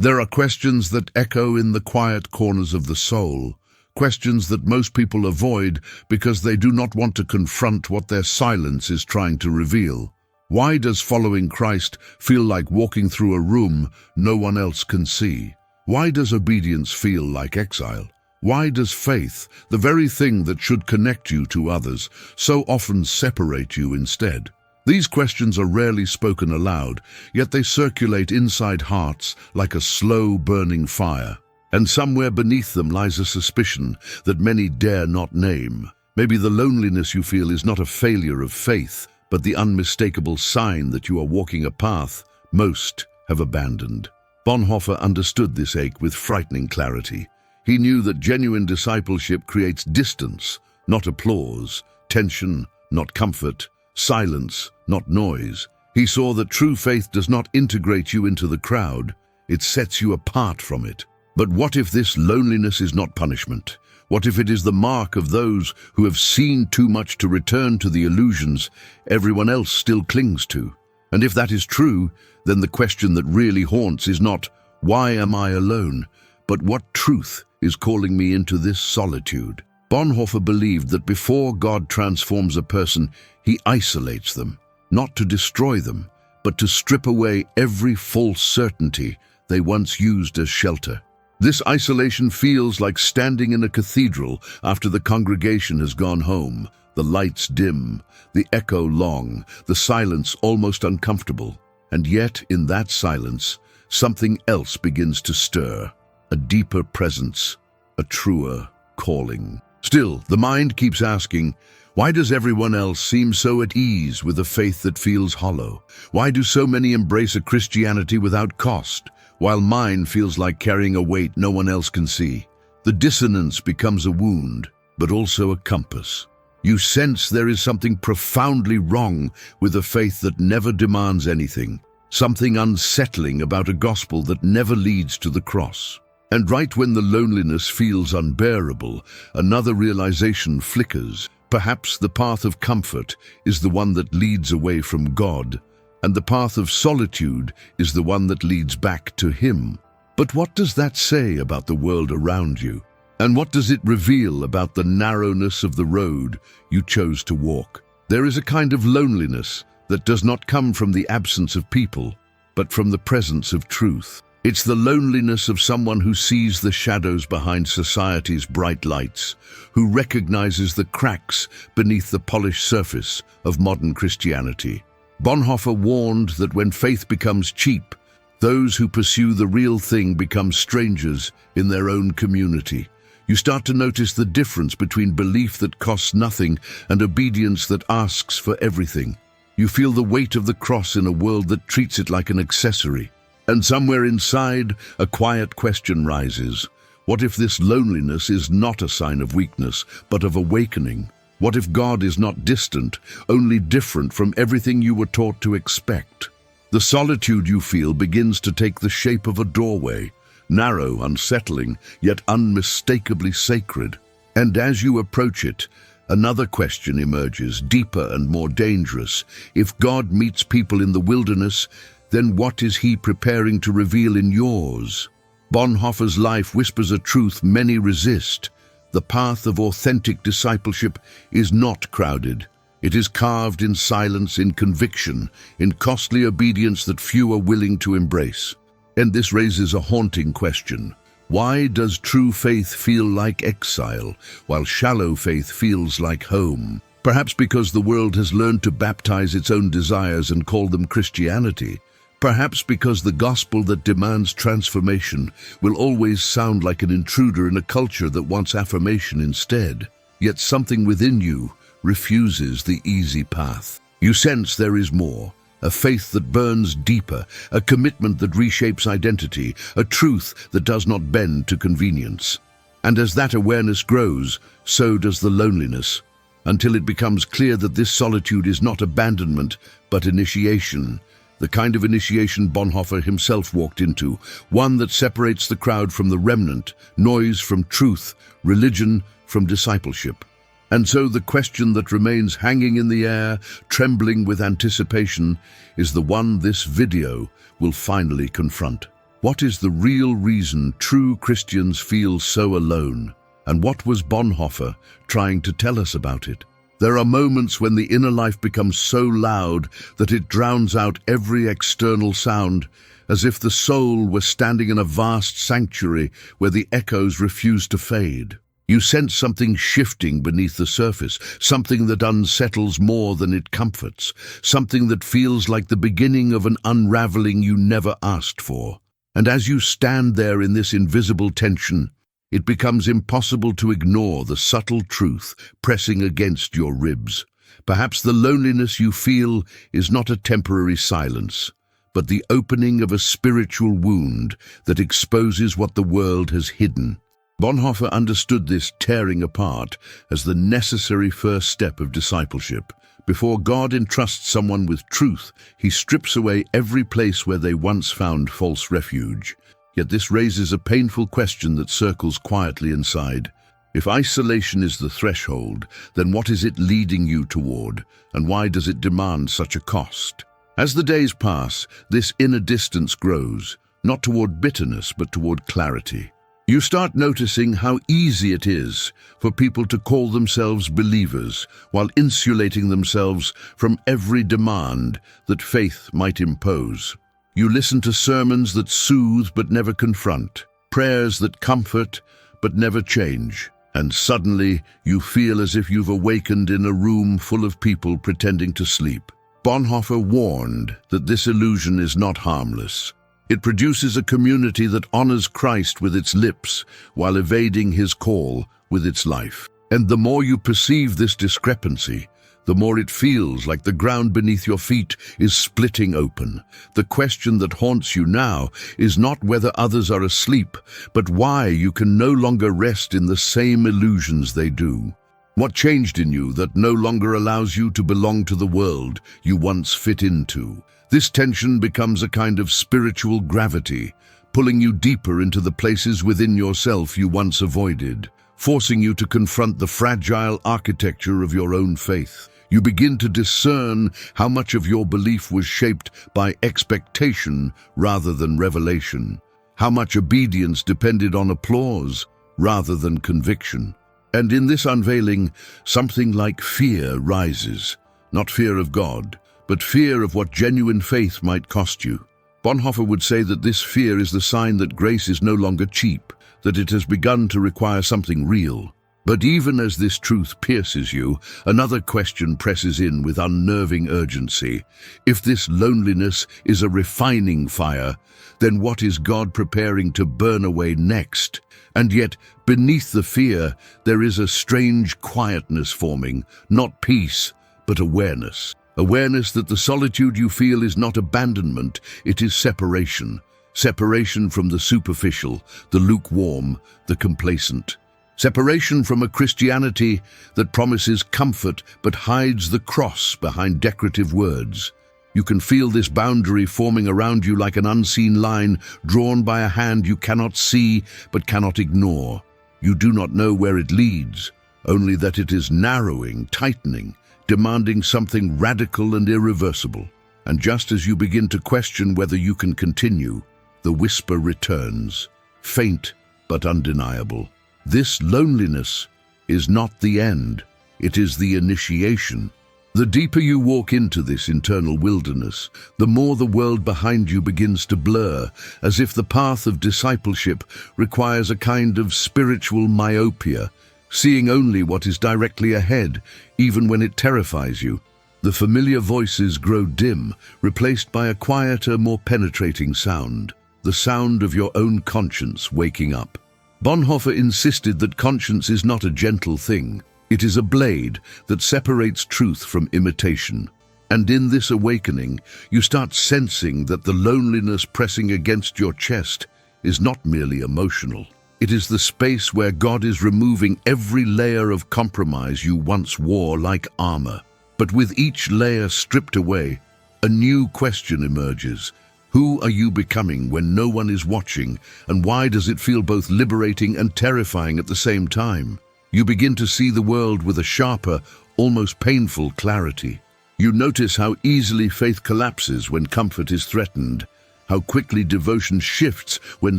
There are questions that echo in the quiet corners of the soul, questions that most people avoid because they do not want to confront what their silence is trying to reveal. Why does following Christ feel like walking through a room no one else can see? Why does obedience feel like exile? Why does faith, the very thing that should connect you to others, so often separate you instead? These questions are rarely spoken aloud, yet they circulate inside hearts like a slow burning fire. And somewhere beneath them lies a suspicion that many dare not name. Maybe the loneliness you feel is not a failure of faith, but the unmistakable sign that you are walking a path most have abandoned. Bonhoeffer understood this ache with frightening clarity. He knew that genuine discipleship creates distance, not applause, tension, not comfort, silence, not noise. He saw that true faith does not integrate you into the crowd, it sets you apart from it. But what if this loneliness is not punishment? What if it is the mark of those who have seen too much to return to the illusions everyone else still clings to? And if that is true, then the question that really haunts is not, why am I alone? But what truth is calling me into this solitude? Bonhoeffer believed that before God transforms a person, he isolates them, not to destroy them, but to strip away every false certainty they once used as shelter. This isolation feels like standing in a cathedral after the congregation has gone home, the lights dim, the echo long, the silence almost uncomfortable. And yet, in that silence, something else begins to stir, a deeper presence, a truer calling. Still, the mind keeps asking, why does everyone else seem so at ease with a faith that feels hollow? Why do so many embrace a Christianity without cost, while mine feels like carrying a weight no one else can see? The dissonance becomes a wound, but also a compass. You sense there is something profoundly wrong with a faith that never demands anything, something unsettling about a gospel that never leads to the cross. And right when the loneliness feels unbearable, another realization flickers. Perhaps the path of comfort is the one that leads away from God, and the path of solitude is the one that leads back to Him. But what does that say about the world around you? And what does it reveal about the narrowness of the road you chose to walk? There is a kind of loneliness that does not come from the absence of people, but from the presence of truth. It's the loneliness of someone who sees the shadows behind society's bright lights, who recognizes the cracks beneath the polished surface of modern Christianity. Bonhoeffer warned that when faith becomes cheap, those who pursue the real thing become strangers in their own community. You start to notice the difference between belief that costs nothing and obedience that asks for everything. You feel the weight of the cross in a world that treats it like an accessory. And somewhere inside, a quiet question rises. What if this loneliness is not a sign of weakness, but of awakening? What if God is not distant, only different from everything you were taught to expect? The solitude you feel begins to take the shape of a doorway, narrow, unsettling, yet unmistakably sacred. And as you approach it, another question emerges, deeper and more dangerous. If God meets people in the wilderness, then what is He preparing to reveal in yours? Bonhoeffer's life whispers a truth many resist. The path of authentic discipleship is not crowded. It is carved in silence, in conviction, in costly obedience that few are willing to embrace. And this raises a haunting question. Why does true faith feel like exile, while shallow faith feels like home? Perhaps because the world has learned to baptize its own desires and call them Christianity. Perhaps because the gospel that demands transformation will always sound like an intruder in a culture that wants affirmation instead. Yet something within you refuses the easy path. You sense there is more, a faith that burns deeper, a commitment that reshapes identity, a truth that does not bend to convenience. And as that awareness grows, so does the loneliness, until it becomes clear that this solitude is not abandonment, but initiation. The kind of initiation Bonhoeffer himself walked into, one that separates the crowd from the remnant, noise from truth, religion from discipleship. And so the question that remains hanging in the air, trembling with anticipation, is the one this video will finally confront. What is the real reason true Christians feel so alone? And what was Bonhoeffer trying to tell us about it? There are moments when the inner life becomes so loud that it drowns out every external sound, as if the soul were standing in a vast sanctuary where the echoes refuse to fade. You sense something shifting beneath the surface, something that unsettles more than it comforts, something that feels like the beginning of an unraveling you never asked for. And as you stand there in this invisible tension, it becomes impossible to ignore the subtle truth pressing against your ribs. Perhaps the loneliness you feel is not a temporary silence, but the opening of a spiritual wound that exposes what the world has hidden. Bonhoeffer understood this tearing apart as the necessary first step of discipleship. Before God entrusts someone with truth, he strips away every place where they once found false refuge. Yet this raises a painful question that circles quietly inside. If isolation is the threshold, then what is it leading you toward, and why does it demand such a cost? As the days pass, this inner distance grows, not toward bitterness but toward clarity. You start noticing how easy it is for people to call themselves believers while insulating themselves from every demand that faith might impose. You listen to sermons that soothe but never confront, prayers that comfort but never change, and suddenly you feel as if you've awakened in a room full of people pretending to sleep. Bonhoeffer warned that this illusion is not harmless. It produces a community that honors Christ with its lips while evading his call with its life. And the more you perceive this discrepancy, the more it feels like the ground beneath your feet is splitting open. The question that haunts you now is not whether others are asleep, but why you can no longer rest in the same illusions they do. What changed in you that no longer allows you to belong to the world you once fit into? This tension becomes a kind of spiritual gravity, pulling you deeper into the places within yourself you once avoided, forcing you to confront the fragile architecture of your own faith. You begin to discern how much of your belief was shaped by expectation rather than revelation, how much obedience depended on applause rather than conviction. And in this unveiling, something like fear rises, not fear of God, but fear of what genuine faith might cost you. Bonhoeffer would say that this fear is the sign that grace is no longer cheap, that it has begun to require something real. But even as this truth pierces you, another question presses in with unnerving urgency. If this loneliness is a refining fire, then what is God preparing to burn away next? And yet, beneath the fear, there is a strange quietness forming, not peace, but awareness. Awareness that the solitude you feel is not abandonment, it is separation. Separation from the superficial, the lukewarm, the complacent. Separation from a Christianity that promises comfort but hides the cross behind decorative words. You can feel this boundary forming around you like an unseen line drawn by a hand you cannot see but cannot ignore. You do not know where it leads, only that it is narrowing, tightening, demanding something radical and irreversible. And just as you begin to question whether you can continue, the whisper returns, faint but undeniable. This loneliness is not the end, it is the initiation. The deeper you walk into this internal wilderness, the more the world behind you begins to blur, as if the path of discipleship requires a kind of spiritual myopia, seeing only what is directly ahead, even when it terrifies you. The familiar voices grow dim, replaced by a quieter, more penetrating sound, the sound of your own conscience waking up. Bonhoeffer insisted that conscience is not a gentle thing. It is a blade that separates truth from imitation. And in this awakening, you start sensing that the loneliness pressing against your chest is not merely emotional. It is the space where God is removing every layer of compromise you once wore like armor. But with each layer stripped away, a new question emerges. Who are you becoming when no one is watching, and why does it feel both liberating and terrifying at the same time? You begin to see the world with a sharper, almost painful clarity. You notice how easily faith collapses when comfort is threatened, how quickly devotion shifts when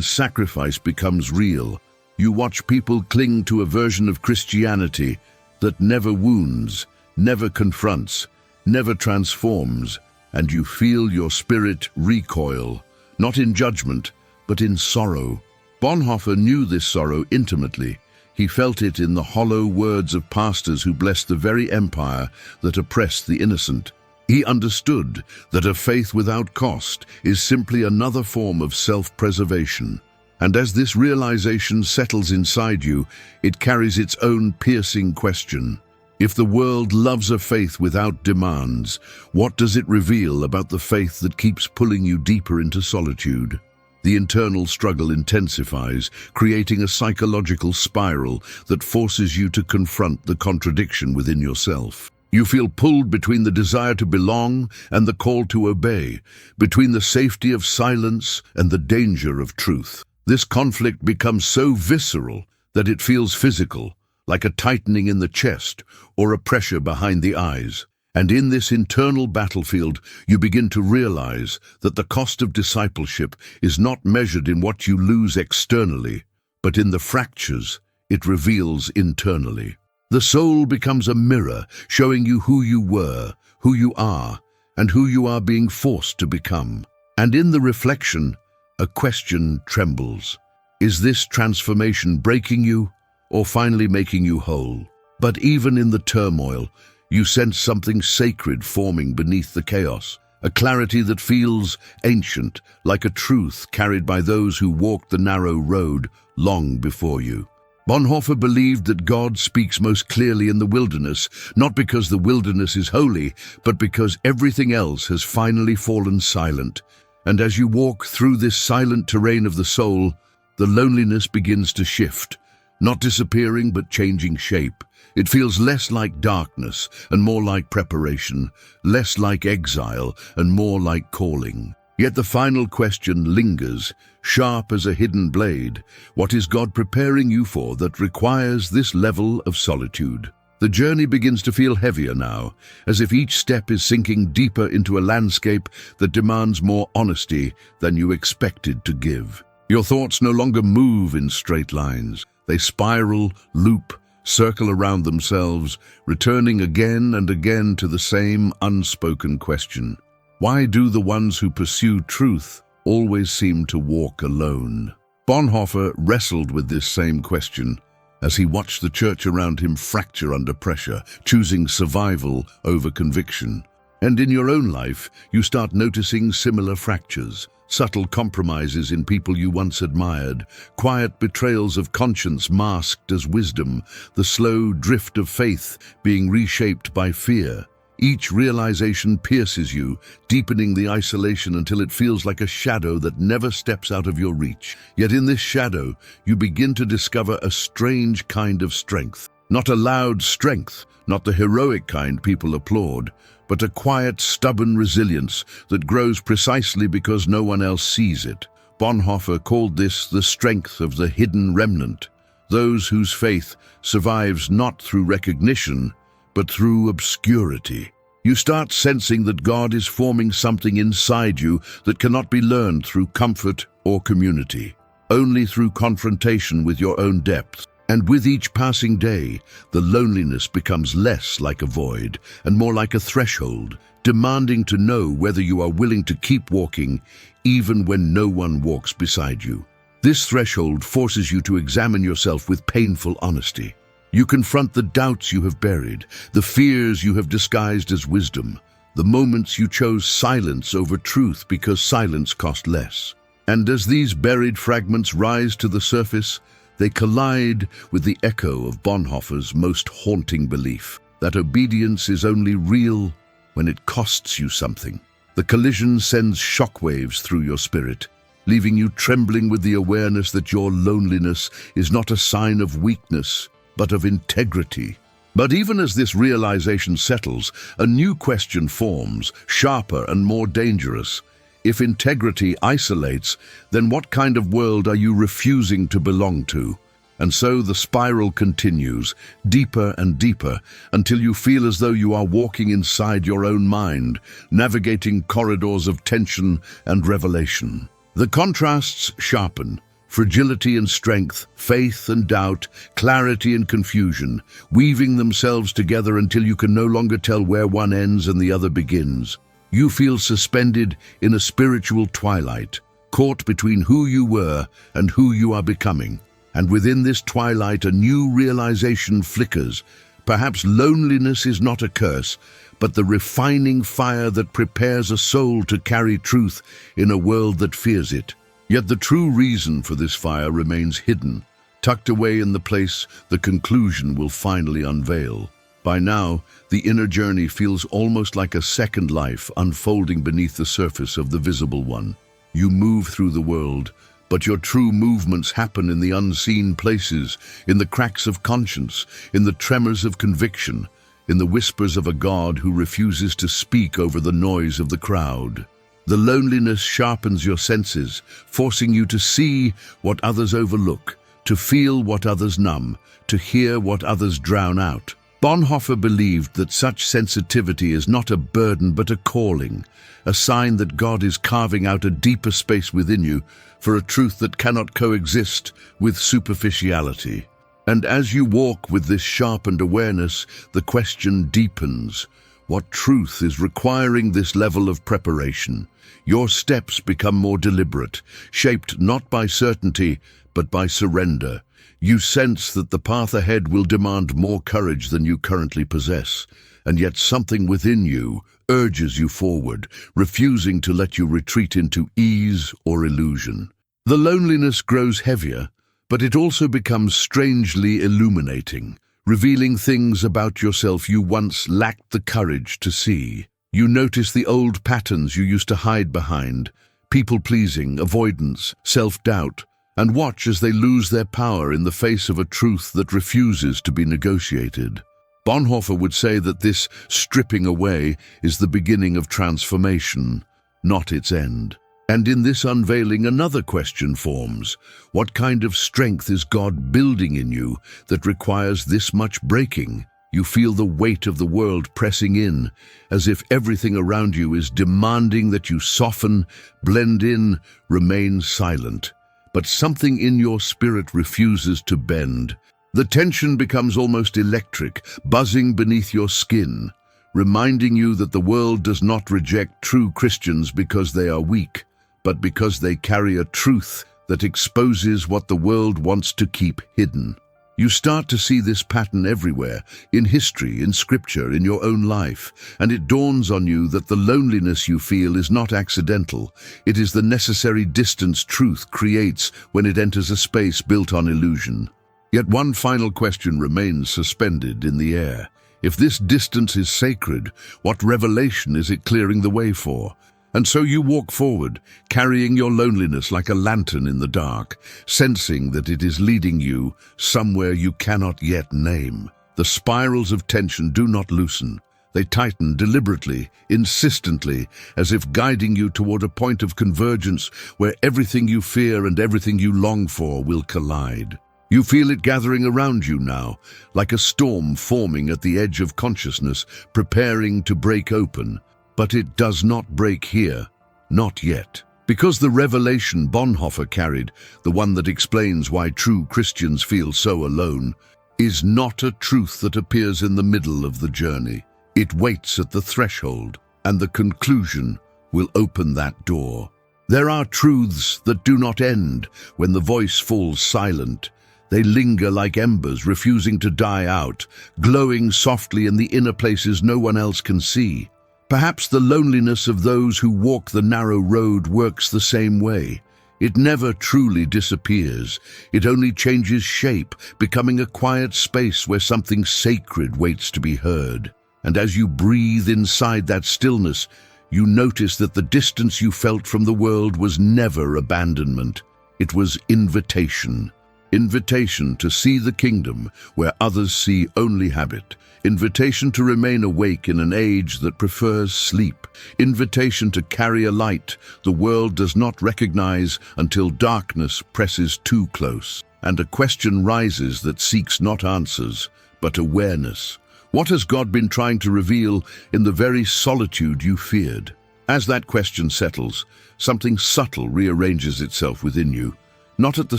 sacrifice becomes real. You watch people cling to a version of Christianity that never wounds, never confronts, never transforms, and you feel your spirit recoil, not in judgment, but in sorrow. Bonhoeffer knew this sorrow intimately. He felt it in the hollow words of pastors who blessed the very empire that oppressed the innocent. He understood that a faith without cost is simply another form of self-preservation. And as this realization settles inside you, it carries its own piercing question. If the world loves a faith without demands, what does it reveal about the faith that keeps pulling you deeper into solitude? The internal struggle intensifies, creating a psychological spiral that forces you to confront the contradiction within yourself. You feel pulled between the desire to belong and the call to obey, between the safety of silence and the danger of truth. This conflict becomes so visceral that it feels physical, like a tightening in the chest or a pressure behind the eyes. And in this internal battlefield, you begin to realize that the cost of discipleship is not measured in what you lose externally, but in the fractures it reveals internally. The soul becomes a mirror, showing you who you were, who you are, and who you are being forced to become. And in the reflection, a question trembles. Is this transformation breaking you, or finally making you whole? But even in the turmoil, you sense something sacred forming beneath the chaos, a clarity that feels ancient, like a truth carried by those who walked the narrow road long before you. Bonhoeffer believed that God speaks most clearly in the wilderness, not because the wilderness is holy, but because everything else has finally fallen silent. And as you walk through this silent terrain of the soul, the loneliness begins to shift, not disappearing but changing shape. It feels less like darkness and more like preparation, less like exile and more like calling. Yet the final question lingers, sharp as a hidden blade. What is God preparing you for that requires this level of solitude? The journey begins to feel heavier now, as if each step is sinking deeper into a landscape that demands more honesty than you expected to give. Your thoughts no longer move in straight lines. They spiral, loop, circle around themselves, returning again and again to the same unspoken question. Why do the ones who pursue truth always seem to walk alone? Bonhoeffer wrestled with this same question as he watched the church around him fracture under pressure, choosing survival over conviction. And in your own life, you start noticing similar fractures, subtle compromises in people you once admired, quiet betrayals of conscience masked as wisdom, the slow drift of faith being reshaped by fear. Each realization pierces you, deepening the isolation until it feels like a shadow that never steps out of your reach. Yet in this shadow, you begin to discover a strange kind of strength. Not a loud strength, not the heroic kind people applaud, but a quiet, stubborn resilience that grows precisely because no one else sees it. Bonhoeffer called this the strength of the hidden remnant, those whose faith survives not through recognition, but through obscurity. You start sensing that God is forming something inside you that cannot be learned through comfort or community, only through confrontation with your own depth. And with each passing day, the loneliness becomes less like a void and more like a threshold, demanding to know whether you are willing to keep walking even when no one walks beside you. This threshold forces you to examine yourself with painful honesty. You confront the doubts you have buried, the fears you have disguised as wisdom, the moments you chose silence over truth because silence cost less. And as these buried fragments rise to the surface, they collide with the echo of Bonhoeffer's most haunting belief, that obedience is only real when it costs you something. The collision sends shockwaves through your spirit, leaving you trembling with the awareness that your loneliness is not a sign of weakness, but of integrity. But even as this realization settles, a new question forms, sharper and more dangerous. If integrity isolates, then what kind of world are you refusing to belong to? And so the spiral continues, deeper and deeper, until you feel as though you are walking inside your own mind, navigating corridors of tension and revelation. The contrasts sharpen: fragility and strength, faith and doubt, clarity and confusion, weaving themselves together until you can no longer tell where one ends and the other begins. You feel suspended in a spiritual twilight, caught between who you were and who you are becoming. And within this twilight, a new realization flickers. Perhaps loneliness is not a curse, but the refining fire that prepares a soul to carry truth in a world that fears it. Yet the true reason for this fire remains hidden, tucked away in the place the conclusion will finally unveil. By now, the inner journey feels almost like a second life unfolding beneath the surface of the visible one. You move through the world, but your true movements happen in the unseen places, in the cracks of conscience, in the tremors of conviction, in the whispers of a God who refuses to speak over the noise of the crowd. The loneliness sharpens your senses, forcing you to see what others overlook, to feel what others numb, to hear what others drown out. Bonhoeffer believed that such sensitivity is not a burden but a calling, a sign that God is carving out a deeper space within you for a truth that cannot coexist with superficiality. And as you walk with this sharpened awareness, the question deepens: what truth is requiring this level of preparation? Your steps become more deliberate, shaped not by certainty, but by surrender. You sense that the path ahead will demand more courage than you currently possess, and yet something within you urges you forward, refusing to let you retreat into ease or illusion. The loneliness grows heavier, but it also becomes strangely illuminating, revealing things about yourself you once lacked the courage to see. You notice the old patterns you used to hide behind: people-pleasing, avoidance, self-doubt, and watch as they lose their power in the face of a truth that refuses to be negotiated. Bonhoeffer would say that this stripping away is the beginning of transformation, not its end. And in this unveiling, another question forms: what kind of strength is God building in you that requires this much breaking? You feel the weight of the world pressing in, as if everything around you is demanding that you soften, blend in, remain silent. But something in your spirit refuses to bend. The tension becomes almost electric, buzzing beneath your skin, reminding you that the world does not reject true Christians because they are weak, but because they carry a truth that exposes what the world wants to keep hidden. You start to see this pattern everywhere, in history, in scripture, in your own life, and it dawns on you that the loneliness you feel is not accidental. It is the necessary distance truth creates when it enters a space built on illusion. Yet one final question remains suspended in the air. If this distance is sacred, what revelation is it clearing the way for? And so you walk forward, carrying your loneliness like a lantern in the dark, sensing that it is leading you somewhere you cannot yet name. The spirals of tension do not loosen. They tighten deliberately, insistently, as if guiding you toward a point of convergence where everything you fear and everything you long for will collide. You feel it gathering around you now, like a storm forming at the edge of consciousness, preparing to break open. But it does not break here, not yet. Because the revelation Bonhoeffer carried, the one that explains why true Christians feel so alone, is not a truth that appears in the middle of the journey. It waits at the threshold, and the conclusion will open that door. There are truths that do not end when the voice falls silent. They linger like embers, refusing to die out, glowing softly in the inner places no one else can see. Perhaps the loneliness of those who walk the narrow road works the same way. It never truly disappears. It only changes shape, becoming a quiet space where something sacred waits to be heard. And as you breathe inside that stillness, you notice that the distance you felt from the world was never abandonment. It was invitation. Invitation to see the kingdom where others see only habit. Invitation to remain awake in an age that prefers sleep. Invitation to carry a light the world does not recognize until darkness presses too close. and a question rises that seeks not answers, but awareness. What has God been trying to reveal in the very solitude you feared? As that question settles, something subtle rearranges itself within you, not at the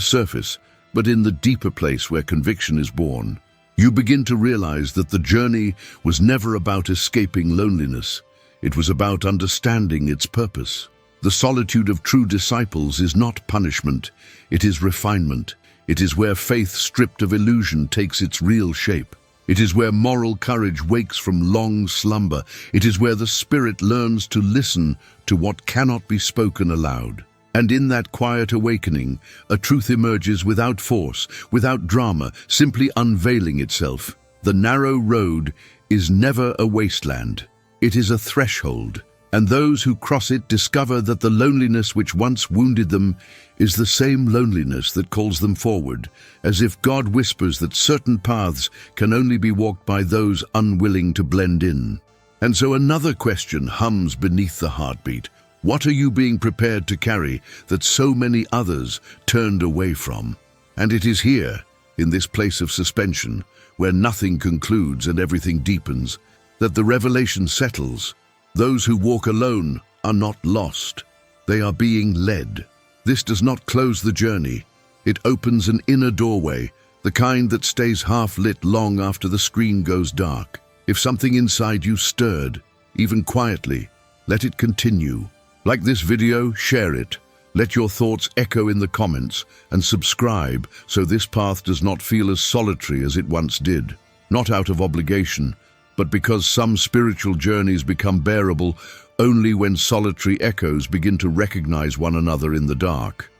surface, but in the deeper place where conviction is born. You begin to realize that the journey was never about escaping loneliness. It was about understanding its purpose. The solitude of true disciples is not punishment, it is refinement. It is where faith stripped of illusion takes its real shape. It is where moral courage wakes from long slumber. It is where the spirit learns to listen to what cannot be spoken aloud. And in that quiet awakening, a truth emerges without force, without drama, simply unveiling itself. The narrow road is never a wasteland. It is a threshold. And those who cross it discover that the loneliness which once wounded them is the same loneliness that calls them forward, as if God whispers that certain paths can only be walked by those unwilling to blend in. And so another question hums beneath the heartbeat. What are you being prepared to carry that so many others turned away from? And it is here, in this place of suspension, where nothing concludes and everything deepens, that the revelation settles. Those who walk alone are not lost. They are being led. This does not close the journey. It opens an inner doorway, the kind that stays half-lit long after the screen goes dark. If something inside you stirred, even quietly, let it continue. Like this video, share it. Let your thoughts echo in the comments and subscribe so this path does not feel as solitary as it once did. Not out of obligation, but because some spiritual journeys become bearable only when solitary echoes begin to recognize one another in the dark.